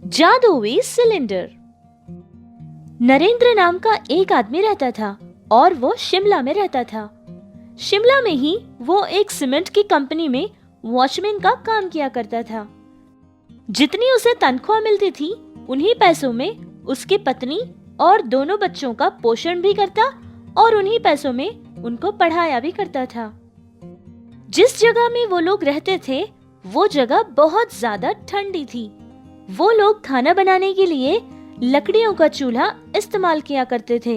जादुई सिलेंडर। नरेंद्र नाम का एक आदमी रहता था और वो शिमला में रहता था। शिमला में ही वो एक सीमेंट की कंपनी में वॉचमैन का काम किया करता था। जितनी उसे तनख्वाह मिलती थी उन्हीं पैसों में उसकी पत्नी और दोनों बच्चों का पोषण भी करता और उन्हीं पैसों में उनको पढ़ाया भी करता था। जिस जगह में वो लोग रहते थे वो जगह बहुत ज्यादा ठंडी थी। वो लोग खाना बनाने के लिए लकड़ियों का चूल्हा इस्तेमाल किया करते थे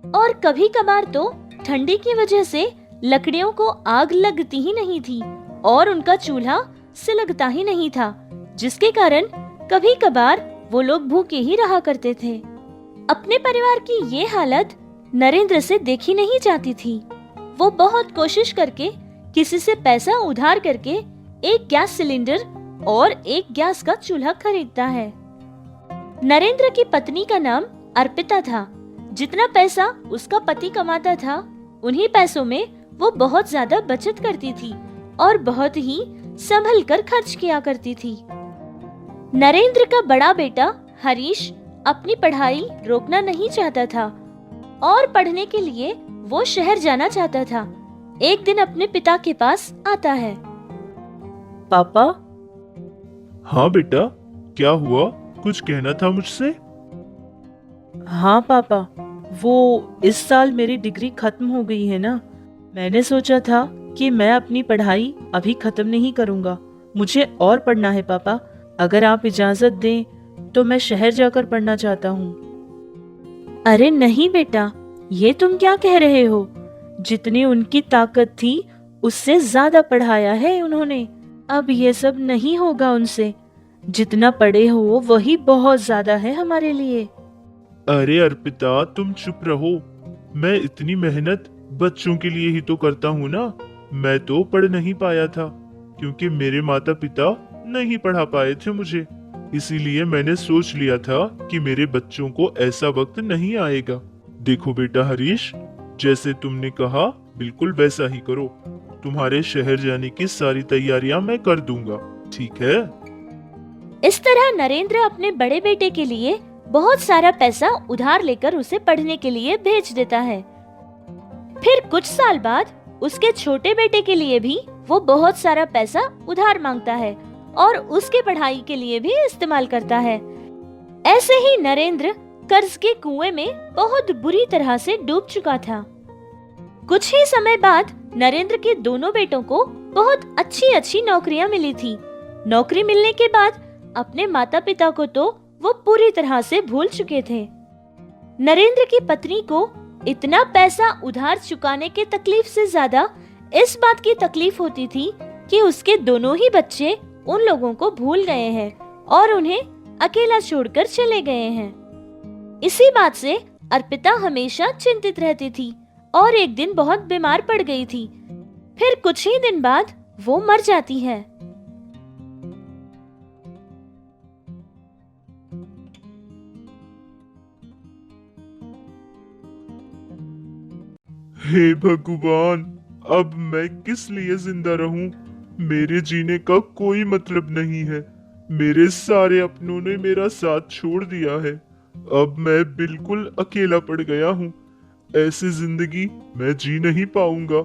और कभी कभार तो ठंडी की वजह से लकड़ियों को आग लगती ही नहीं थी और उनका चूल्हा सिलगता ही नहीं था, जिसके कारण कभी कभार वो लोग भूखे ही रहा करते थे। अपने परिवार की ये हालत नरेंद्र से देखी नहीं जाती थी। वो बहुत कोशिश करके किसी से पैसा उधार करके एक गैस सिलेंडर और एक गैस का चूल्हा खरीदता है। नरेंद्र की पत्नी का नाम अर्पिता था। जितना पैसा उसका पति कमाता था उन्हीं पैसों में वो बहुत ज्यादा बचत करती थी और बहुत ही संभल कर खर्च किया करती थी। नरेंद्र का बड़ा बेटा हरीश अपनी पढ़ाई रोकना नहीं चाहता था और पढ़ने के लिए वो शहर जाना चाहता था। एक दिन अपने पिता के पास आता है। पापा, हाँ बेटा, क्या हुआ? कुछ कहना था मुझसे? हाँ पापा, वो इस साल मेरी डिग्री खत्म हो गई है ना। मैंने सोचा था कि मैं अपनी पढ़ाई अभी खत्म नहीं करूँगा, मुझे और पढ़ना है पापा। अगर आप इजाज़त दें तो मैं शहर जाकर पढ़ना चाहता हूँ। अरे नहीं बेटा, ये तुम क्या कह रहे हो? जितनी उनकी ताकत थी उससे ज्यादा पढ़ाया है उन्होंने। अब ये सब नहीं होगा उनसे। जितना पढ़े हो वही बहुत ज्यादा है हमारे लिए। अरे अर्पिता, तुम चुप रहो। मैं इतनी मेहनत बच्चों के लिए ही तो करता हूँ ना। मैं तो पढ़ नहीं पाया था क्योंकि मेरे माता पिता नहीं पढ़ा पाए थे मुझे। इसीलिए मैंने सोच लिया था कि मेरे बच्चों को ऐसा वक्त नहीं आएगा। देखो बेटा हरीश, जैसे तुमने कहा बिल्कुल वैसा ही करो। तुम्हारे शहर जाने की सारी तैयारियां मैं कर दूंगा, ठीक है? इस तरह नरेंद्र अपने बड़े बेटे के लिए बहुत सारा पैसा उधार लेकर उसे पढ़ने के लिए भेज देता है। फिर कुछ साल बाद उसके छोटे बेटे के लिए भी वो बहुत सारा पैसा उधार मांगता है और उसके पढ़ाई के लिए भी इस्तेमाल करता है। ऐसे ही नरेंद्र कर्ज के कुएं में बहुत बुरी तरह से डूब चुका था। कुछ ही समय बाद नरेंद्र के दोनों बेटों को बहुत अच्छी अच्छी नौकरियां मिली थी। नौकरी मिलने के बाद अपने माता पिता को तो वो पूरी तरह से भूल चुके थे। नरेंद्र की पत्नी को इतना पैसा उधार चुकाने के तकलीफ से ज्यादा इस बात की तकलीफ होती थी कि उसके दोनों ही बच्चे उन लोगों को भूल गए हैं और उन्हें अकेला छोड़कर चले गए हैं। इसी बात से अर्पिता हमेशा चिंतित रहती थी और एक दिन बहुत बीमार पड़ गई थी। फिर कुछ ही दिन बाद वो मर जाती है। हे भगवान, अब मैं किस लिए जिंदा रहूं? मेरे जीने का कोई मतलब नहीं है। मेरे सारे अपनों ने मेरा साथ छोड़ दिया है। अब मैं बिल्कुल अकेला पड़ गया हूँ। ऐसी जिंदगी मैं जी नहीं पाऊंगा।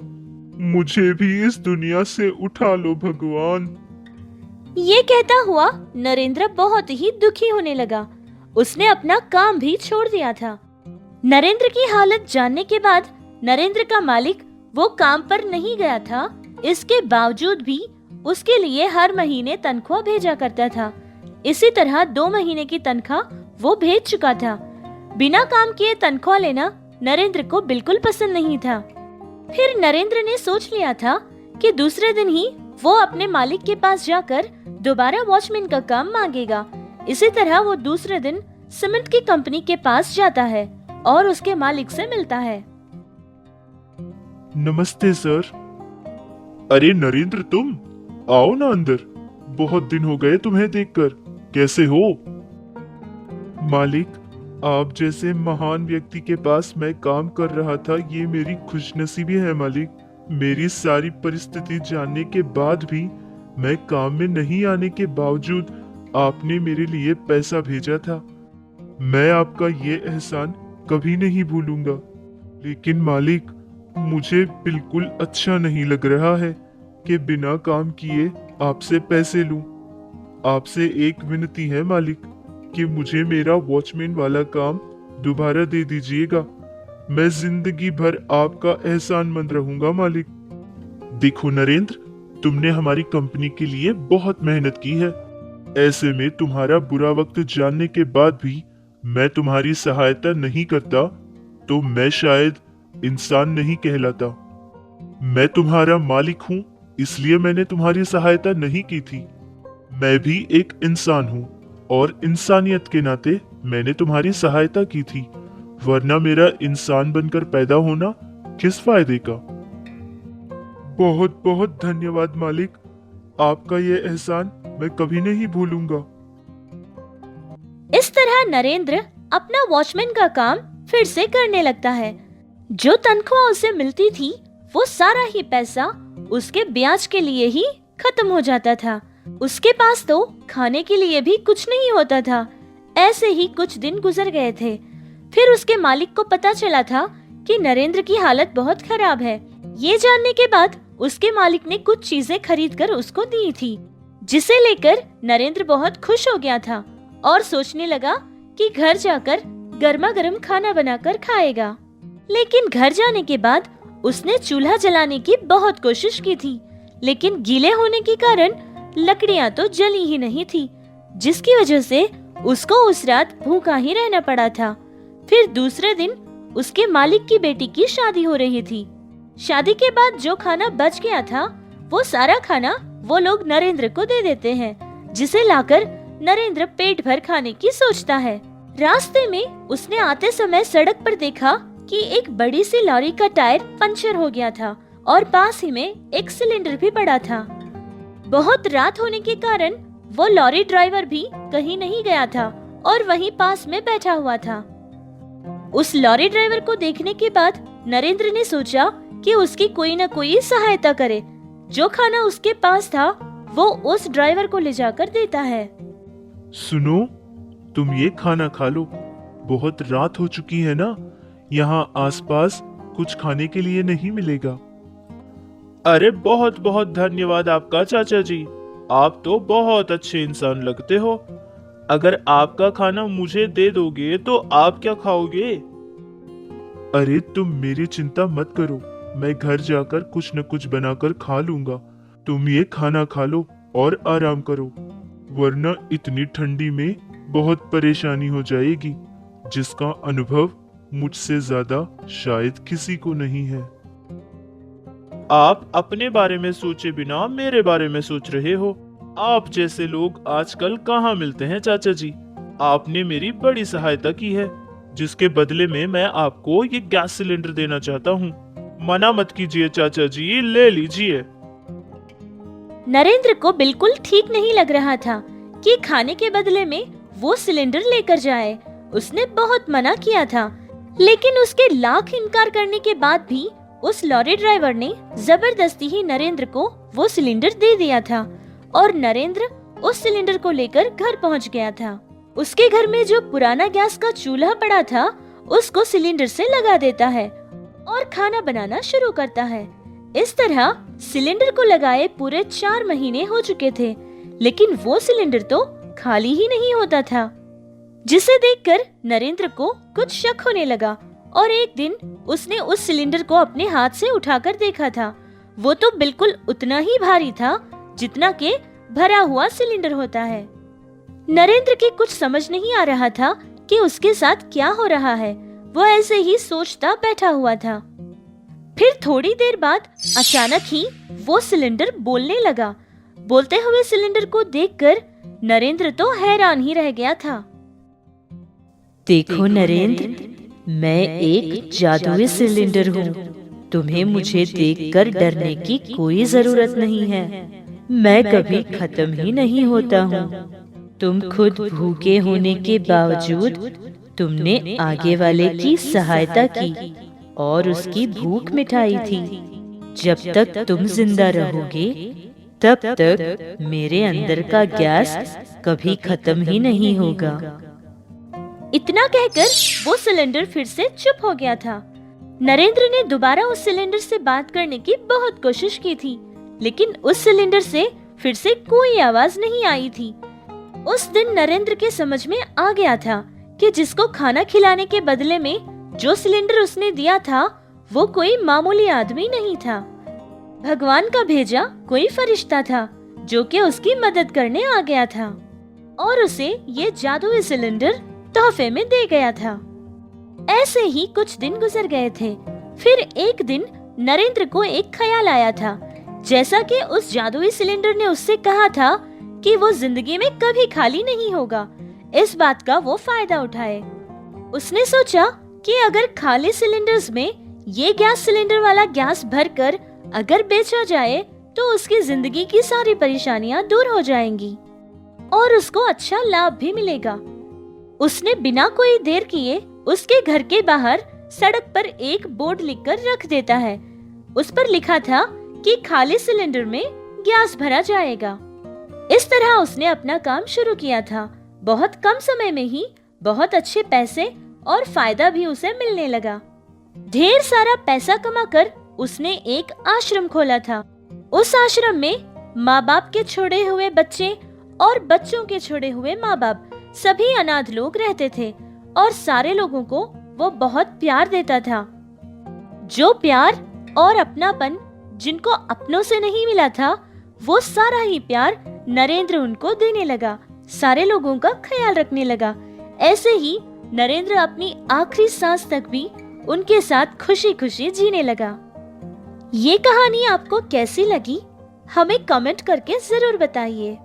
मुझे भी इस दुनिया से उठा लो भगवान। ये कहता हुआ नरेंद्र बहुत ही दुखी होने लगा। उसने अपना काम भी छोड़ दिया था। नरेंद्र की हालत जानने के बाद नरेंद्र का मालिक वो काम पर नहीं गया था। इसके बावजूद भी उसके लिए हर महीने तनख्वाह भेजा करता था। इसी तरह 2 महीने की तनख्वाह वो भेज चुका था। बिना काम किए तनख्वाह लेना नरेंद्र को बिल्कुल पसंद नहीं था। फिर नरेंद्र ने सोच लिया था कि दूसरे दिन ही वो अपने मालिक के पास जाकर दोबारा वॉचमैन का काम मांगेगा। इसी तरह वो दूसरे दिन सीमेंट की कंपनी के पास जाता है और उसके मालिक से मिलता है। नमस्ते सर। अरे नरेंद्र, तुम आओ ना अंदर। बहुत दिन हो गए तुम्हें देखकर। कैसे हो? मालिक, आप जैसे महान व्यक्ति के पास मैं काम कर रहा था, ये मेरी खुशनसीबी है मालिक। मेरी सारी परिस्थिति जानने के बाद भी मैं काम में नहीं आने के बावजूद आपने मेरे लिए पैसा भेजा था। मैं आपका ये एहसान कभी नहीं भूलूंगा। लेकिन मालिक, मुझे बिल्कुल अच्छा नहीं लग रहा है कि बिना काम किए आपसे पैसे लूं। आपसे एक विनती है मालिक कि मुझे मेरा वॉचमैन वाला काम दोबारा दे दीजिएगा। मैं जिंदगी भर आपका एहसानमंद रहूंगा मालिक। देखो नरेंद्र, तुमने हमारी कंपनी के लिए बहुत मेहनत की है। ऐसे में तुम्हारा बुरा वक्त जानने के बाद भी मैं तुम्हारी सहायता नहीं करता तो मैं शायद इंसान नहीं कहलाता। मैं तुम्हारा मालिक हूं, इसलिए मैंने तुम्हारी सहायता नहीं की थी। मैं भी एक इंसान हूं और इंसानियत के नाते मैंने तुम्हारी सहायता की थी, वरना मेरा इंसान बनकर पैदा होना किस फायदे का। बहुत बहुत धन्यवाद मालिक, आपका ये एहसान मैं कभी नहीं भूलूंगा। इस तरह नरेंद्र अपना वॉचमैन का काम फिर से करने लगता है। जो तनख्वाह उसे मिलती थी वो सारा ही पैसा उसके ब्याज के लिए ही खत्म हो जाता था। उसके पास तो खाने के लिए भी कुछ नहीं होता था। ऐसे ही कुछ दिन गुजर गए थे। फिर उसके मालिक को पता चला था कि नरेंद्र की हालत बहुत खराब है। ये जानने के बाद उसके मालिक ने कुछ चीजें खरीद कर उसको दी थी, जिसे लेकर नरेंद्र बहुत खुश हो गया था और सोचने लगा कि घर जाकर गर्मा गर्म खाना बनाकर खाएगा। लेकिन घर जाने के बाद उसने चूल्हा जलाने की बहुत कोशिश की थी, लेकिन गीले होने के कारण लकड़ियां तो जली ही नहीं थी, जिसकी वजह से उसको उस रात भूखा ही रहना पड़ा था। फिर दूसरे दिन उसके मालिक की बेटी की शादी हो रही थी। शादी के बाद जो खाना बच गया था वो सारा खाना वो लोग नरेंद्र को दे देते हैं, जिसे लाकर नरेंद्र पेट भर खाने की सोचता है। रास्ते में उसने आते समय सड़क पर देखा कि एक बड़ी सी लॉरी का टायर पंचर हो गया था और पास ही में एक सिलेंडर भी पड़ा था। बहुत रात होने के कारण वो लॉरी ड्राइवर भी कहीं नहीं गया था और वहीं पास में बैठा हुआ था। उस लॉरी ड्राइवर को देखने के बाद नरेंद्र ने सोचा कि उसकी कोई न कोई सहायता करे। जो खाना उसके पास था वो उस ड्राइवर को ले जाकर देता है। सुनो, तुम ये खाना खा लो, बहुत रात हो चुकी है ना, यहाँ आसपास कुछ खाने के लिए नहीं मिलेगा। अरे बहुत बहुत धन्यवाद आपका चाचा जी, आप तो बहुत अच्छे इंसान लगते हो। अगर आपका खाना मुझे दे दोगे तो आप क्या खाओगे? अरे तुम मेरी चिंता मत करो, मैं घर जाकर कुछ न कुछ बनाकर खा लूंगा। तुम ये खाना खा लो और आराम करो, वरना इतनी ठंडी में बहुत परेशानी हो जाएगी, जिसका अनुभव मुझसे ज्यादा शायद किसी को नहीं है। आप अपने बारे में सोचे बिना मेरे बारे में सोच रहे हो। आप जैसे लोग आजकल कहाँ मिलते हैं चाचा जी। आपने मेरी बड़ी सहायता की है, जिसके बदले में मैं आपको ये गैस सिलेंडर देना चाहता हूँ। मना मत कीजिए चाचा जी, ले लीजिए। नरेंद्र को बिल्कुल ठीक नहीं लग रहा था कि खाने के बदले में वो सिलेंडर लेकर जाए। उसने बहुत मना किया था, लेकिन उसके लाख इनकार करने के बाद भी उस लॉरी ड्राइवर ने जबरदस्ती ही नरेंद्र को वो सिलेंडर दे दिया था और नरेंद्र उस सिलेंडर को लेकर घर पहुंच गया था। उसके घर में जो पुराना गैस का चूल्हा पड़ा था उसको सिलेंडर से लगा देता है और खाना बनाना शुरू करता है। इस तरह सिलेंडर को लगाए पूरे 4 महीने हो चुके थे, लेकिन वो सिलेंडर तो खाली ही नहीं होता था, जिसे देखकर नरेंद्र को कुछ शक होने लगा और एक दिन उसने उस सिलेंडर को अपने हाथ से उठाकर देखा था। वो तो बिल्कुल उतना ही भारी था जितना के भरा हुआ सिलेंडर होता है। नरेंद्र की कुछ समझ नहीं आ रहा था कि उसके साथ क्या हो रहा है। वो ऐसे ही सोचता बैठा हुआ था। फिर थोड़ी देर बाद अचानक ही वो सिलेंडर बोलने लगा। बोलते हुए सिलेंडर को देखकर नरेंद्र तो हैरान ही रह गया था। देखो नरेंद्र, मैं एक जादुई सिलेंडर हूँ। तुम्हें मुझे देखकर डरने की कोई जरूरत नहीं है। मैं कभी खत्म ही नहीं होता हूँ। तुम खुद भूखे होने के बावजूद तुमने आगे वाले की सहायता की और उसकी भूख मिटाई थी। जब तक तुम जिंदा रहोगे तब तक मेरे अंदर का गैस कभी खत्म ही नहीं होगा। इतना कहकर वो सिलेंडर फिर से चुप हो गया था। नरेंद्र ने दोबारा उस सिलेंडर से बात करने की बहुत कोशिश की थी, लेकिन उस सिलेंडर से फिर से कोई आवाज नहीं आई थी। उस दिन नरेंद्र के समझ में आ गया था कि जिसको खाना खिलाने के बदले में जो सिलेंडर उसने दिया था वो कोई मामूली आदमी नहीं था। भगवान का भेजा कोई फरिश्ता था जो कि उसकी मदद करने आ गया था और उसे ये जादुई सिलेंडर तोहफे में दे गया था। ऐसे ही कुछ दिन गुजर गए थे। फिर एक दिन नरेंद्र को एक ख्याल आया था। जैसा कि उस जादुई सिलेंडर ने उससे कहा था कि वो जिंदगी में कभी खाली नहीं होगा, इस बात का वो फायदा उठाए। उसने सोचा कि अगर खाली सिलेंडर्स में ये गैस सिलेंडर वाला गैस भरकर अगर बेचा जाए तो उसकी जिंदगी की सारी परेशानियां दूर हो जाएंगी और उसको अच्छा लाभ भी मिलेगा। उसने बिना कोई देर किए उसके घर के बाहर सड़क पर एक बोर्ड लिखकर रख देता है। उस पर लिखा था कि खाली सिलेंडर में गैस भरा जाएगा। इस तरह उसने अपना काम शुरू किया था। बहुत कम समय में ही बहुत अच्छे पैसे और फायदा भी उसे मिलने लगा। ढेर सारा पैसा कमाकर उसने एक आश्रम खोला था। उस आश्रम में माँ बाप के छोड़े हुए बच्चे और बच्चों के छोड़े हुए माँ बाप सभी अनाथ लोग रहते थे और सारे लोगों को वो बहुत प्यार देता था। जो प्यार और अपनापन जिनको अपनों से नहीं मिला था वो सारा ही प्यार नरेंद्र उनको देने लगा, सारे लोगों का ख्याल रखने लगा। ऐसे ही नरेंद्र अपनी आखिरी सांस तक भी उनके साथ खुशी खुशी जीने लगा। ये कहानी आपको कैसी लगी हमें कमेंट करके जरूर बताइए।